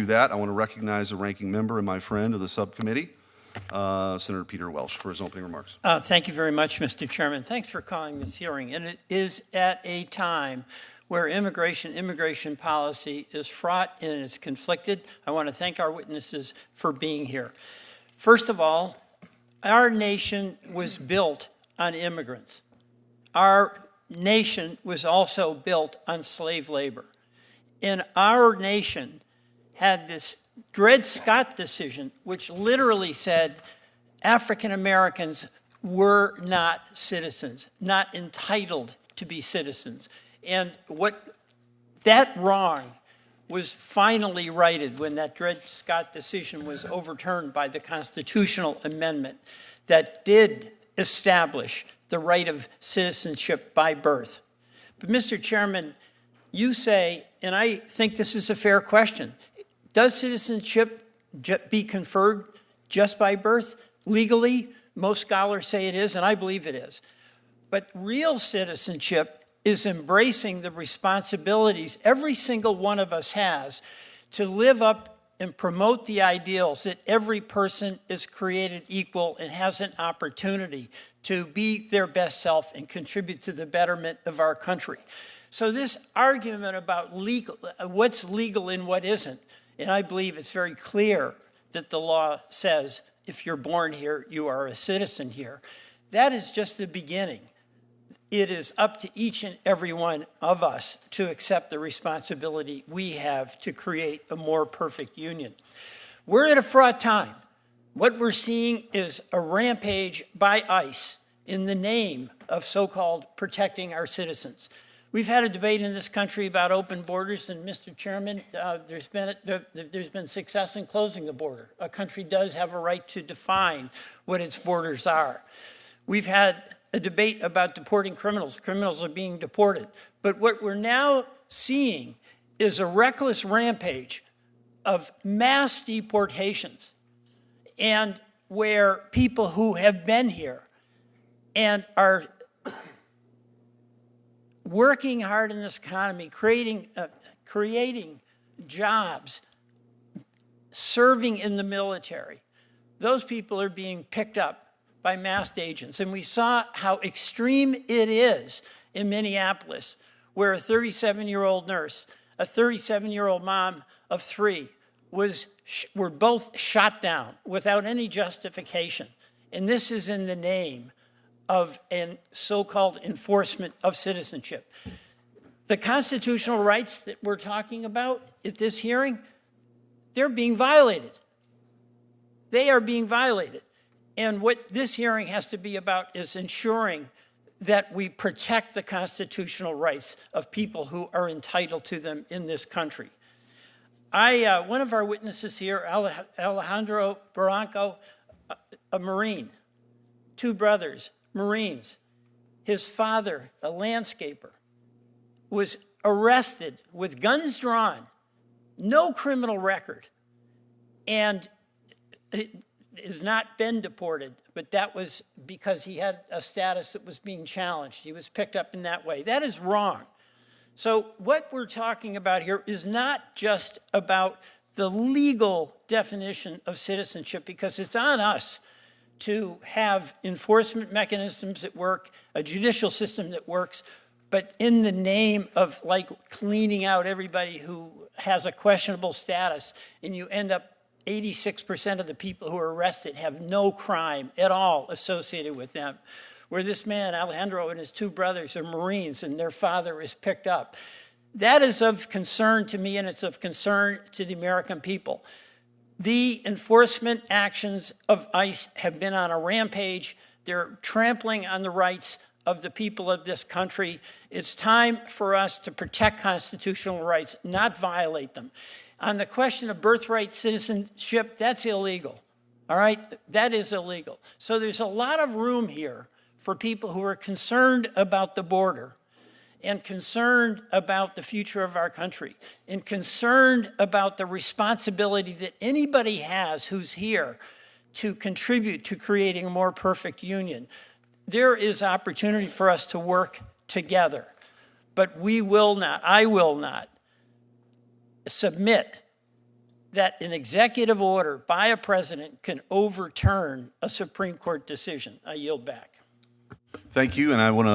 that, I want to recognize a ranking member and my friend of the subcommittee, Senator Peter Welch, for his opening remarks. Thank you very much, Mr. Chairman. Thanks for calling this hearing. And it is at a time where immigration policy is fraught and is conflicted. I want to thank our witnesses for being here. First of all, our nation was built on immigrants. Our nation was also built on slave labor. And our nation had this Dred Scott decision, which literally said African Americans were not citizens, not entitled to be citizens. And what that wrong was finally righted when that Dred Scott decision was overturned by the constitutional amendment that did establish the right of citizenship by birth. But Mr. Chairman, you say, and I think this is a fair question, does citizenship be conferred just by birth? Legally, most scholars say it is, and I believe it is. But real citizenship is embracing the responsibilities every single one of us has to live up and promote the ideals that every person is created equal and has an opportunity to be their best self and contribute to the betterment of our country. So this argument about what's legal and what isn't, and I believe it's very clear that the law says if you're born here, you are a citizen here. That is just the beginning. It is up to each and every one of us to accept the responsibility we have to create a more perfect union. We're at a fraught time. What we're seeing is a rampage by ICE in the name of so-called protecting our citizens. We've had a debate in this country about open borders, and Mr. Chairman, there's been success in closing the border. A country does have a right to define what its borders are. We've had a debate about deporting criminals. Criminals are being deported. But what we're now seeing is a reckless rampage of mass deportations, and where people who have been here and are working hard in this economy, creating jobs, serving in the military, those people are being picked up by masked agents. And we saw how extreme it is in Minneapolis, where a 37-year-old nurse, a 37-year-old mom of 3 were both shot down without any justification. And this is in the name of a so-called enforcement of citizenship. The constitutional rights that we're talking about at this hearing, they're being violated. They are being violated. And what this hearing has to be about is ensuring that we protect the constitutional rights of people who are entitled to them in this country. One of our witnesses here, Alejandro Barranco, a Marine, 2 brothers, Marines. His father, a landscaper, was arrested with guns drawn, no criminal record, and has not been deported, but that was because he had a status that was being challenged. He was picked up in that way. That is wrong. So what we're talking about here is not just about the legal definition of citizenship, because it's on us to have enforcement mechanisms that work, a judicial system that works, but in the name of like cleaning out everybody who has a questionable status, and you end up 86% of the people who are arrested have no crime at all associated with them. Where this man, Alejandro, and his 2 brothers are Marines and their father is picked up. That is of concern to me, and it's of concern to the American people. The enforcement actions of ICE have been on a rampage. They're trampling on the rights of the people of this country. It's time for us to protect constitutional rights, not violate them. On the question of birthright citizenship, that's illegal, all right? That is illegal. So there's a lot of room here for people who are concerned about the border and concerned about the future of our country and concerned about the responsibility that anybody has who's here to contribute to creating a more perfect union. There is opportunity for us to work together, but we will not, I will not submit that an executive order by a president can overturn a Supreme Court decision. I yield back. Thank you, and I want to